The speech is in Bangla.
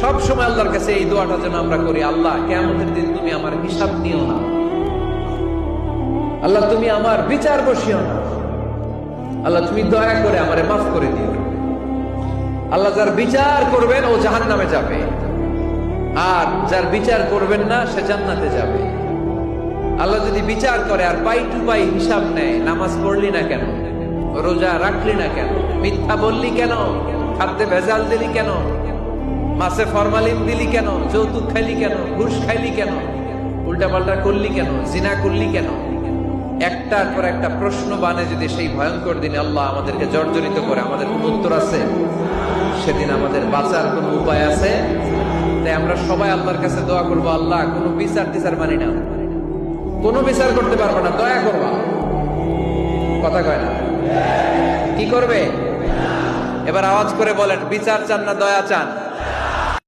সব সময় আল্লাহর কাছে এই দোয়াটা যেন আমরা করি, আল্লাহ কিয়ামতের দিন তুমি আমার হিসাব নিও না, আল্লাহ তুমি আমার বিচার বসিও না, আল্লাহ তুমি দয়া করে আমারে মাফ করে দিও। আল্লাহ যার বিচার করবেন ও জাহান্নামে যাবে, আর যার বিচার করবেন না সে জান্নাতে যাবে। আল্লাহ যদি বিচার করে আর পাই টু পাই হিসাব নেয়, নামাজ পড়লি না কেন, রোজা রাখলি না কেন, মিথ্যা বললি কেন, খাদ্যে ভেজাল দিলি কেন, মাছে ফরমালিন দিলি কেন, যৌতুক খাইলি কেন, ঘুষ খাইলি কেন, উল্টাপাল্টা করলি কেন, জিনা করলি কেন, একটার পর একটা প্রশ্ন বানে যদি সেই ভয়ঙ্কর দিনে আল্লাহ আমাদেরকে জর্জরিত করে, আমাদের কোন উত্তর আছে? সেদিন আমাদের বাঁচার কোন উপায় আছে? তাই আমরা সবাই আল্লাহর কাছে দোয়া করবো, আল্লাহ কোনো বিচার টিচার মানি না, কোনো বিচার করতে পারবো না, দয়া করবা। কথা কয় না? কি করবে? এবার আওয়াজ করে বলেন, বিচার চান না দয়া চান?